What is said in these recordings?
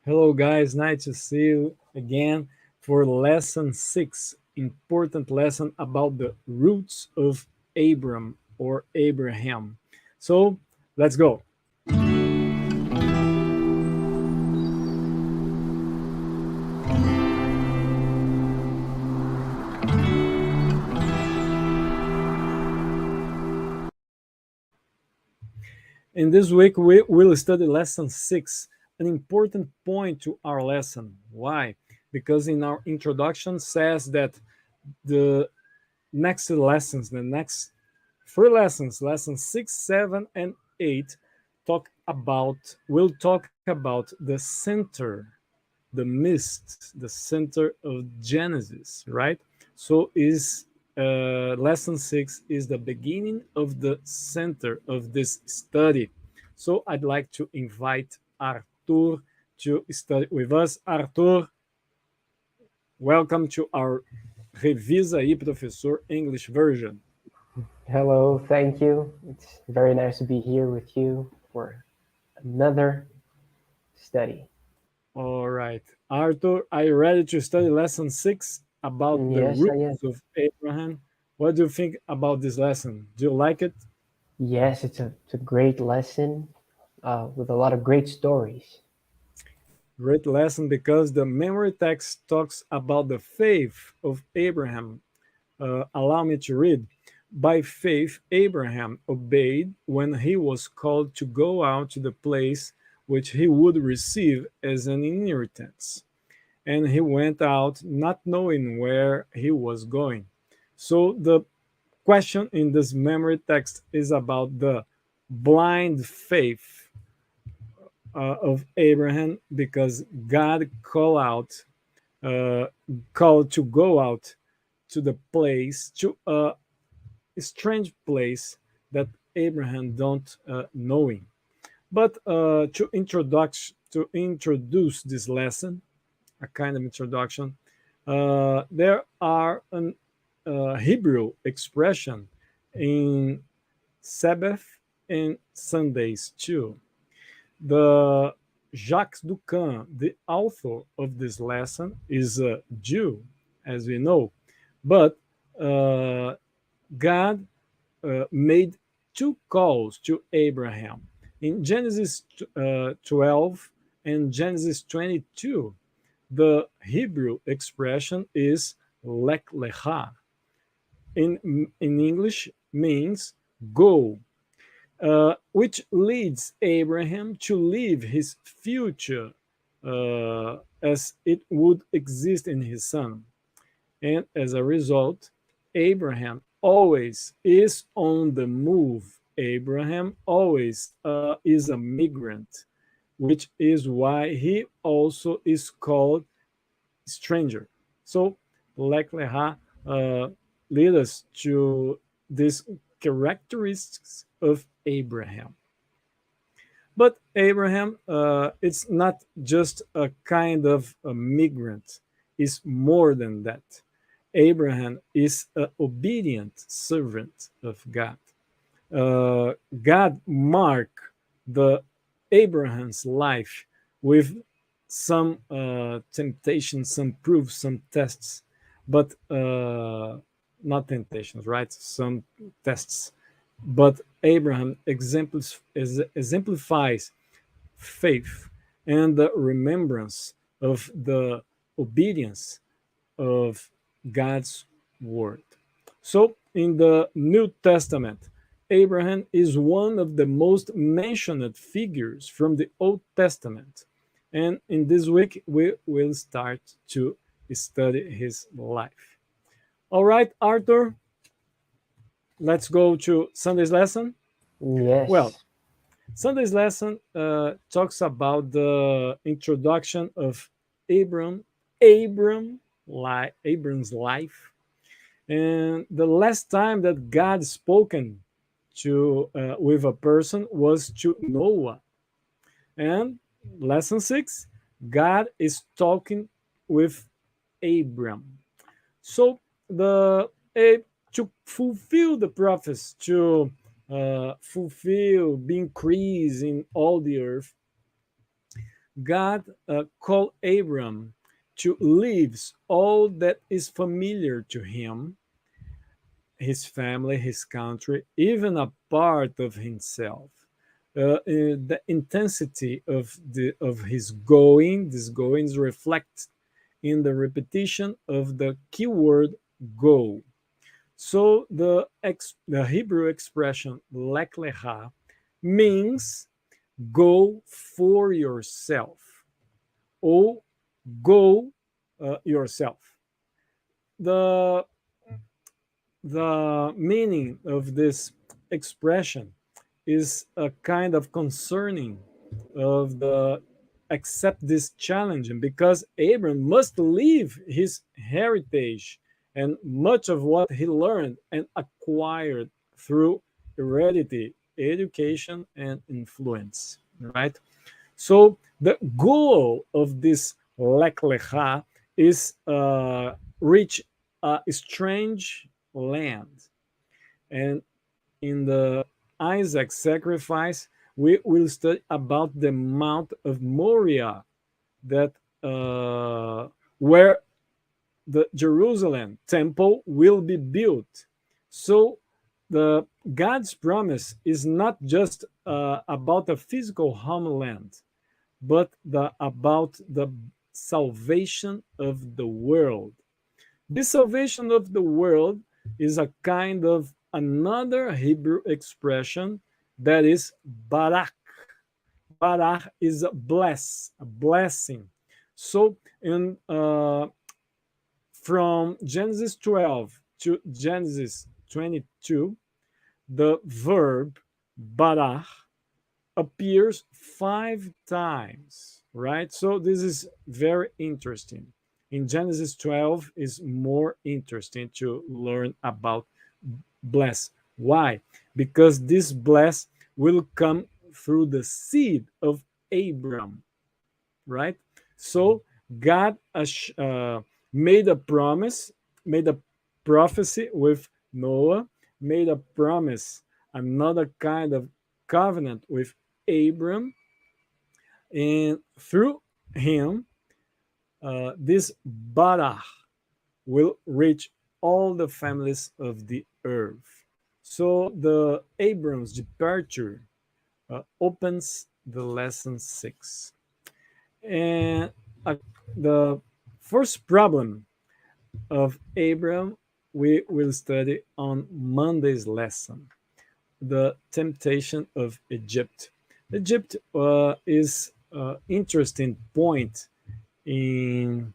Hello, guys. Nice to see you again for lesson 6. Important lesson about the roots of Abram or Abraham. So let's go. In this week, we will study lesson 6, an important point to our lesson. Why? Because in our introduction says that the next lessons, the next three lessons, lessons 6, 7, and 8, will talk about the center, the mist, the center of Genesis, right? So is lesson 6 is the beginning of the center of this study. So I'd like to invite Arthur to study with us. Arthur, welcome to our Revisa aí, Professor English version. Hello, thank you. It's very nice to be here with you for another study. All right. Arthur, are you ready to study lesson 6 about the Yes, I am. roots of Abraham? What do you think about this lesson? Do you like it? Yes, it's a great lesson with a lot of great stories. Great lesson because the memory text talks about the faith of Abraham. Allow me to read. By faith, Abraham obeyed when he was called to go out to the place which he would receive as an inheritance. And he went out not knowing where he was going. So the question in this memory text is about the blind faith of Abraham because God uh, called to go out to the place, to a strange place that Abraham don't knowing. But to introduce this lesson, a kind of introduction, there are an Hebrew expression in Sabbath and Sundays too. The Jacques Ducan, the author of this lesson, is a Jew, as we know, but uh, God made two calls to Abraham in Genesis 12 and Genesis 22. The Hebrew expression is lech lecha. In English means go, which leads Abraham to leave his future as it would exist in his son. And as a result, Abraham always is on the move. Abraham always is a migrant, which is why he also is called stranger. So, Lech Lecha uh, lead us to these characteristics of Abraham. But Abraham, it's not just a kind of a migrant, it's more than that. Abraham is an obedient servant of God. God marked the Abraham's life with some temptations, some proofs, some tests, but not temptations, right? Some tests. But Abraham exemplifies faith and the remembrance of the obedience of God's word. So, in the New Testament, Abraham is one of the most mentioned figures from the Old Testament. And in this week, we will start to study his life. All right, Arthur, let's go to Sunday's lesson. Well, Yes, Sunday's lesson talks about the introduction of Abram, Abram, Abram's life, and the last time that God spoken to with a person was to Noah. And lesson 6, God is talking with Abram. So the to fulfill the prophets, to fulfill, be increased in all the earth, God called Abram to leave all that is familiar to him, his family, his country, even a part of himself. The intensity of his going, this going is reflected in the repetition of the keyword go. So the Hebrew expression lek lecha means go for yourself or go yourself. The the meaning of this expression is a kind of concerning of the accept this challenge, and because Abram must leave his heritage and much of what he learned and acquired through heredity, education, and influence, right? So the goal of this Lech Lecha is reach a strange land. And in the Isaac sacrifice, we will study about the Mount of Moriah, that where the Jerusalem temple will be built. So the God's promise is not just about a physical homeland, but about the salvation of the world. This salvation of the world is a kind of another Hebrew expression that is barak. Barak is a blessing. So in from Genesis 12 to Genesis 22, the verb barach appears 5 times, right? So this is very interesting. In Genesis 12 is more interesting to learn about bless. Why? Because this bless will come through the seed of Abram, right? So God made a promise, made a prophecy with Noah, made a promise, another kind of covenant with Abram, and through him, this Barach will reach all the families of the earth. So the Abram's departure opens the lesson 6. And the first problem of Abram we will study on Monday's lesson, the temptation of Egypt. Egypt is an interesting point in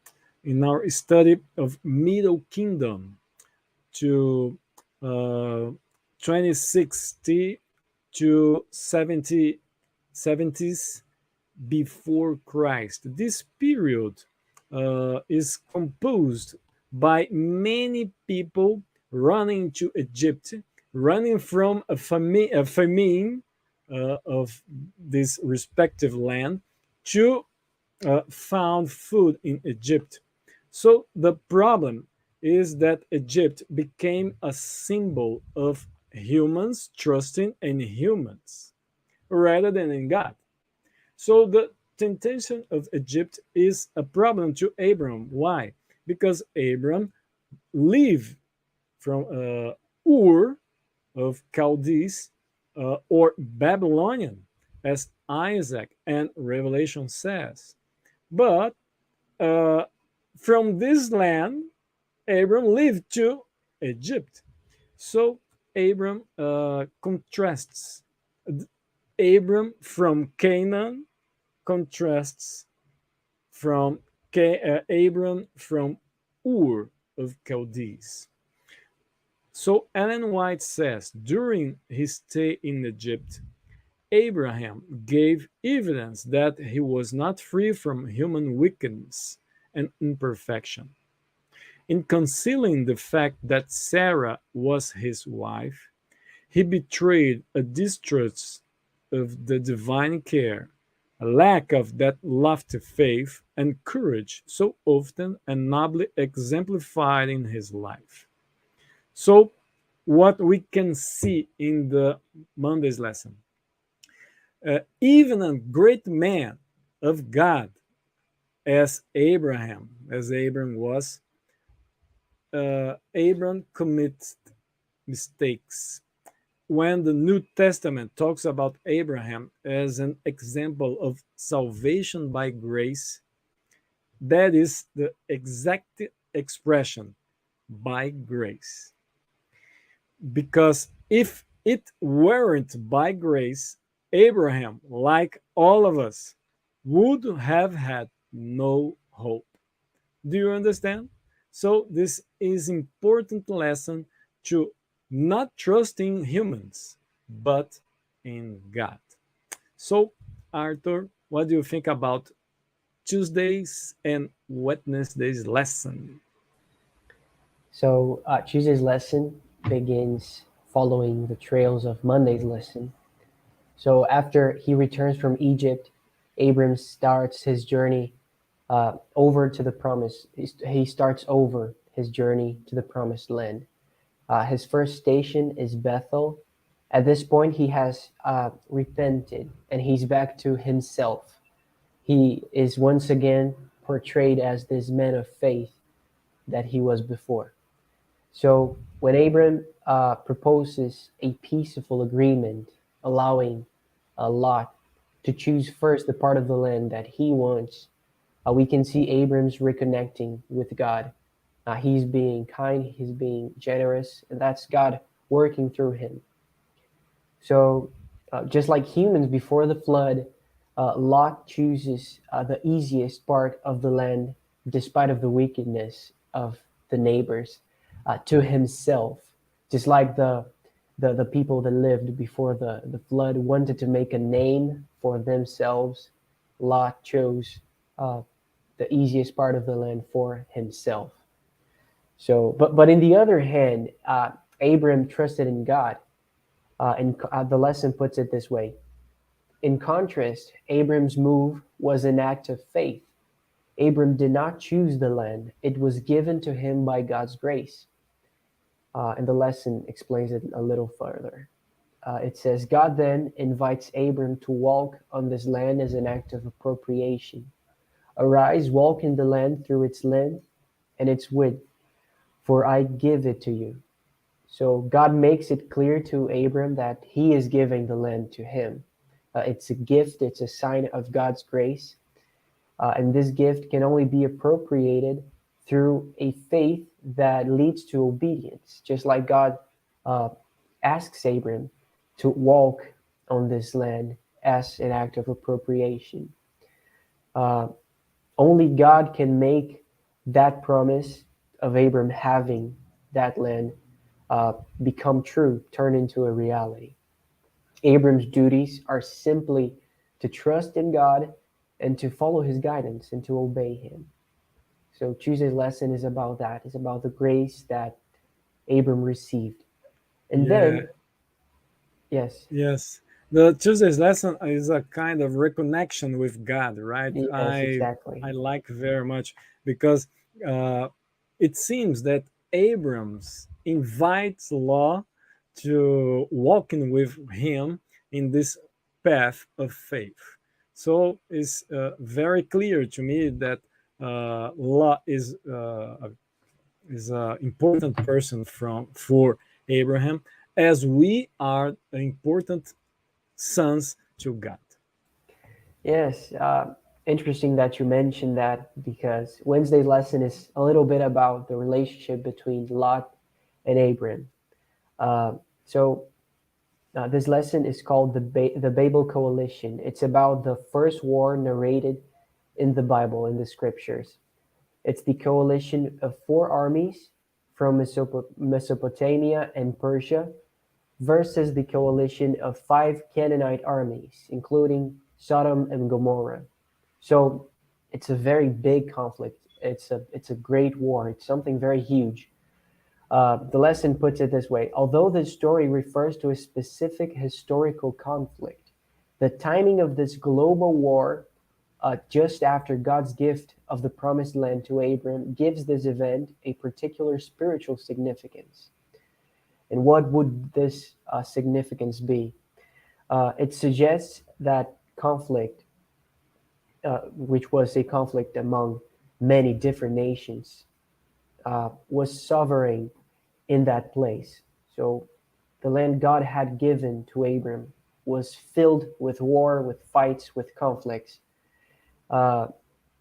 our study of Middle Kingdom to 2060 to 70s before Christ. This period is composed by many people running to Egypt, running from a famine of this respective land to found food in Egypt. So the problem is that Egypt became a symbol of humans trusting in humans rather than in God. So the temptation of Egypt is a problem to Abram. Why? Because Abram lived from Ur of Chaldees or Babylonian, as Isaac and Revelation says. But uh, from this land, Abram lived to Egypt. So Abram contrasts from Canaan contrasts from Abram from Ur of Chaldees. So Ellen White says during his stay in Egypt, Abraham gave evidence that he was not free from human wickedness and imperfection. In concealing the fact that Sarah was his wife, he betrayed a distrust of the divine care, a lack of that lofty faith and courage so often and nobly exemplified in his life. So, what we can see in the Monday's lesson, even a great man of God as Abraham was, Abraham commits mistakes. When the New Testament talks about Abraham as an example of salvation by grace, that is the exact expression, by grace. Because if it weren't by grace, Abraham, like all of us, would have had no hope. Do you understand? So this is important lesson to not trust in humans, but in God. So, Arthur, what do you think about Tuesdays and Wednesdays lesson? So Tuesday's lesson begins following the trails of Monday's lesson. So after he returns from Egypt, Abram starts his journey over to the promise. He starts over his journey to the promised land. His first station is Bethel. At this point, he has repented and he's back to himself. He is once again portrayed as this man of faith that he was before. So when Abram proposes a peaceful agreement allowing Lot to choose first the part of the land that he wants, we can see Abram's reconnecting with God. He's being kind, he's being generous, and that's God working through him. So, just like humans before the flood, Lot chooses the easiest part of the land, despite of the wickedness of the neighbors, to himself. Just like the people that lived before the flood wanted to make a name for themselves, Lot chose uh, the easiest part of the land for himself. So, but in the other hand, Abram trusted in God, and the lesson puts it this way. In contrast, Abram's move was an act of faith. Abram did not choose the land, it was given to him by God's grace. And the lesson explains it a little further. It says, God then invites Abram to walk on this land as an act of appropriation. Arise, walk in the land through its length and its width, for I give it to you. So God makes it clear to Abram that he is giving the land to him. It's a gift, it's a sign of God's grace. And this gift can only be appropriated through a faith that leads to obedience, just like God uh, asks Abram to walk on this land as an act of appropriation. Uh, Only God can make that promise of Abram having that land become true, turn into a reality. Abram's duties are simply to trust in God and to follow his guidance and to obey him. So Tuesday's lesson is about that. It's about the grace that Abram received. And Yeah, then, yes, yes. The Tuesday's lesson is a kind of reconnection with God, right? yes, I exactly. like very much because uh, it seems that Abrams invites Lot to walking with him in this path of faith. So it's very clear to me that Lot is an important person from for Abraham, as we are important sons to God. Yes, interesting that you mentioned that because Wednesday's lesson is a little bit about the relationship between Lot and Abram. Uh, so this lesson is called the Babel Coalition. It's about the first war narrated in the Bible, in the scriptures. It's the coalition of four armies from Mesopotamia and Persia versus the coalition of five Canaanite armies, including Sodom and Gomorrah. So it's a very big conflict. It's a great war. It's something very huge. The lesson puts it this way: although the story refers to a specific historical conflict, the timing of this global war, just after God's gift of the promised land to Abram, gives this event a particular spiritual significance. And what would this significance be? It suggests that conflict which was a conflict among many different nations, was sovereign in that place. So the land God had given to Abram was filled with war, with fights, with conflicts. Uh,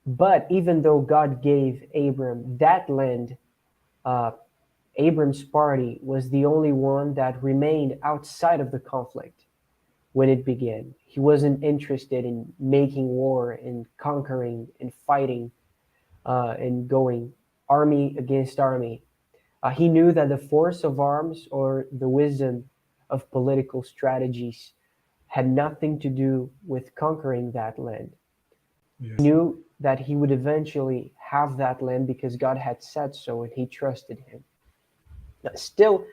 but even though God gave Abram that land, uh, Abram's party was the only one that remained outside of the conflict when it began. He wasn't interested in making war and conquering and fighting and going army against army. He knew that the force of arms or the wisdom of political strategies had nothing to do with conquering that land. He Yes. knew that he would eventually have that land because God had said so and he trusted him. Still,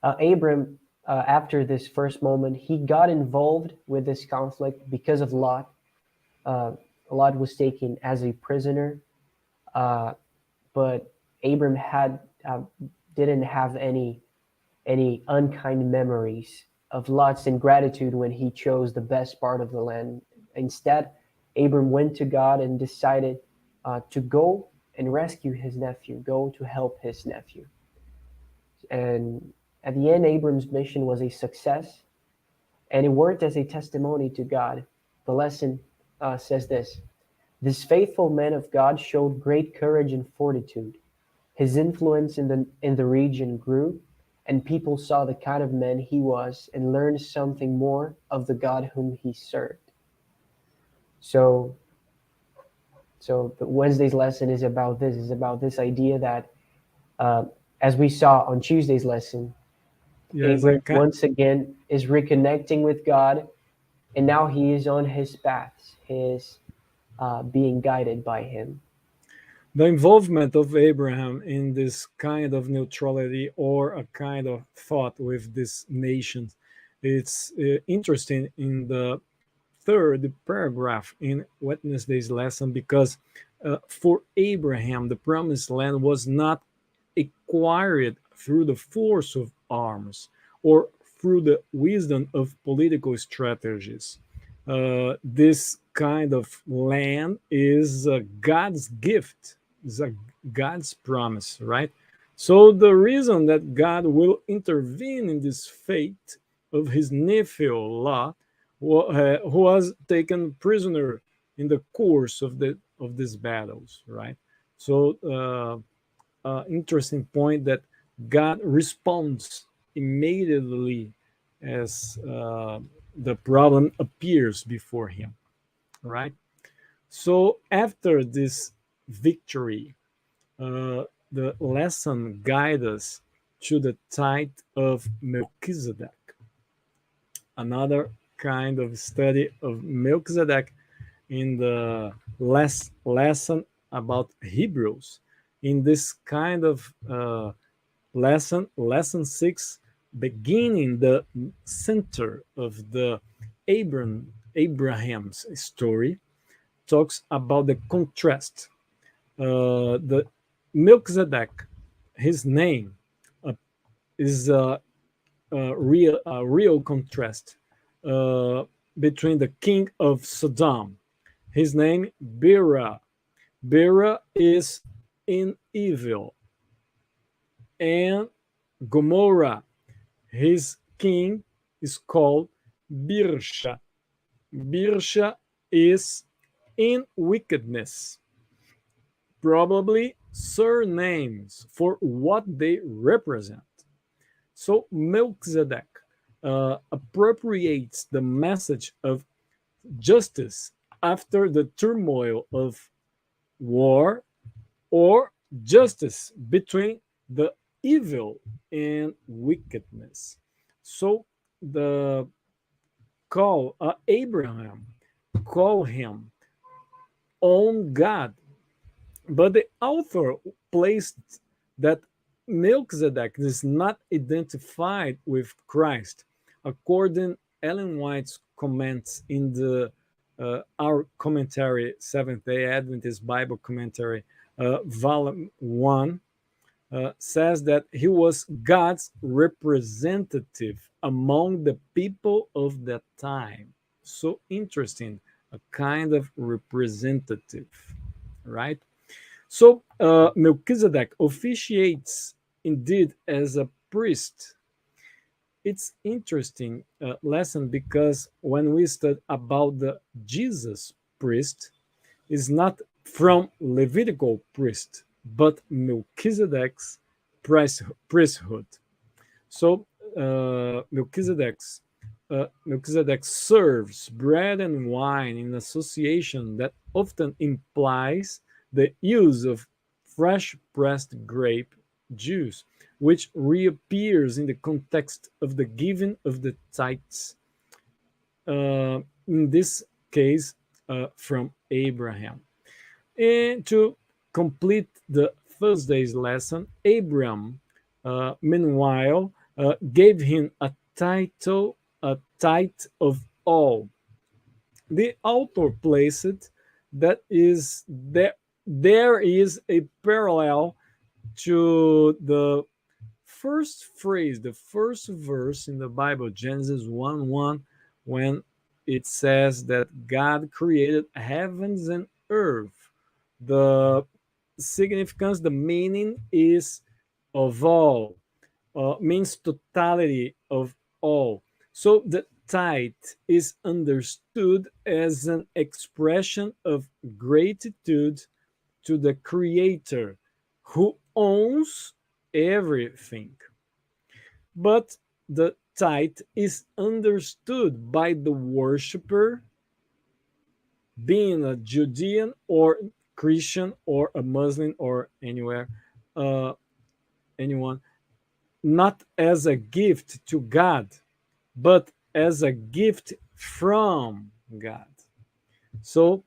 Abram, after this first moment, he got involved with this conflict because of Lot. Uh, Lot was taken as a prisoner, uh, but Abram had didn't have any unkind memories of Lot's ingratitude when he chose the best part of the land. Instead, Abram went to God and decided to go and rescue his nephew, go to help his nephew. And at the end, Abram's mission was a success, and it worked as a testimony to God. The lesson says this faithful man of God showed great courage and fortitude. His influence in the region grew, and people saw the kind of man he was and learned something more of the God whom he served. So, so the Wednesday's lesson is about this. Is about this idea that, uh, as we saw on Tuesday's lesson, Yes, Abram once again is reconnecting with God, and now he is on his paths. He is being guided by Him. the involvement of Abraham in this kind of neutrality or a kind of thought with this nation, it's interesting in the third paragraph in Wednesday's lesson because for Abraham, the promised land was not acquired through the force of arms or through the wisdom of political strategies. This kind of land is God's gift, is a God's promise, right? So the reason that God will intervene in this fate of his nephew Lot, who was taken prisoner in the course of these battles, right? So interesting point that God responds immediately as the problem appears before him, right? So after this victory, the lesson guides us to the tithe of Melchizedek, another kind of study of Melchizedek in the last lesson about Hebrews. In this kind of lesson 6, beginning the center of the Abraham's story, talks about the contrast. The Melchizedek, his name, uh, is a real contrast uh, between the king of Sodom. His name, Bera. Bera is in evil, and Gomorrah, his king, is called Birsha. Birsha is in wickedness, probably surnames for what they represent. So Melchizedek appropriates the message of justice after the turmoil of war or justice between the evil and wickedness. So the call Abraham call him on God, but the author placed that Melchizedek is not identified with Christ, according Ellen White's comments in the our commentary, Seventh Day Adventist Bible Commentary, volume 1, says that he was God's representative among the people of that time. So interesting. a kind of representative, right? So Melchizedek officiates indeed as a priest. It's interesting lesson because when we study about the Jesus priest, is not from Levitical priest, but Melchizedek's priesthood. So Melchizedek serves bread and wine in association that often implies the use of fresh pressed grape juice, which reappears in the context of the giving of the tithes, in this case from Abraham. And to complete the Thursday's lesson, Abraham, meanwhile, gave him a tithe of all. The author placed that is there. There is a parallel to the first phrase, the first verse in the Bible, Genesis 1:1, when it says that God created heavens and earth. The significance, the meaning is of all, means totality of all. So the tithe is understood as an expression of gratitude to the Creator who owns everything. But the tithe is understood by the worshiper, being a Judean or Christian or a Muslim or anywhere, uh, anyone, not as a gift to God, but as a gift from God. So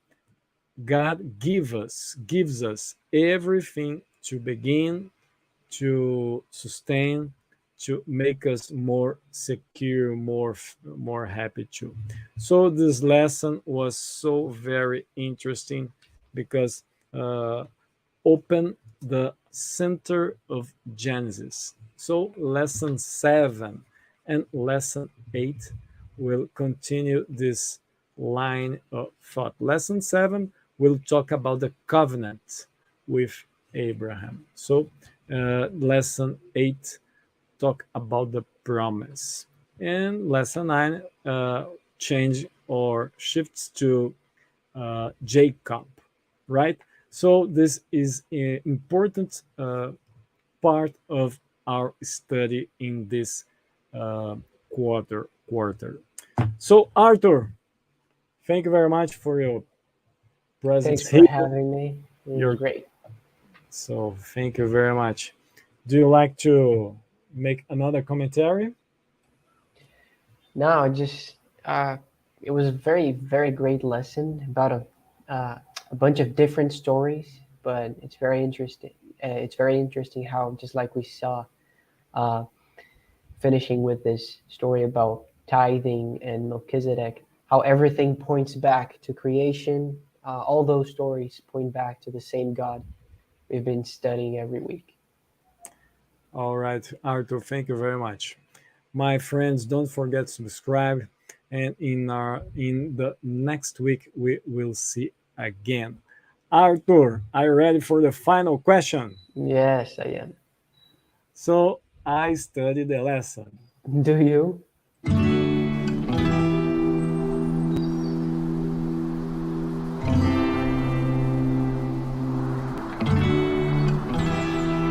God gives us everything to begin, to sustain, to make us more secure, more happy too. So this lesson was so very interesting because uh, open the center of Genesis. So lesson 7 and lesson 8 will continue this line of thought. Lesson 7 will talk about the covenant with Abraham. So lesson 8 talk about the promise. And lesson 9 change or shifts to Jacob, right? So this is an important part of our study in this uh, quarter. So Arthur, thank you very much for your Thanks presence for here. having me. It was Your great. so thank you very much. Do you like to make another commentary? No, just uh, it was a very great lesson about a bunch of different stories, but it's very interesting. It's very interesting how, just like we saw, uh, finishing with this story about tithing and Melchizedek, how everything points back to creation. All those stories point back to the same God we've been studying every week. All right, Arthur, thank you very much. My friends, don't forget to subscribe, and in the next week we will see again. Arthur, are you ready for the final question? Yes, I am. So I studied the lesson. Do you?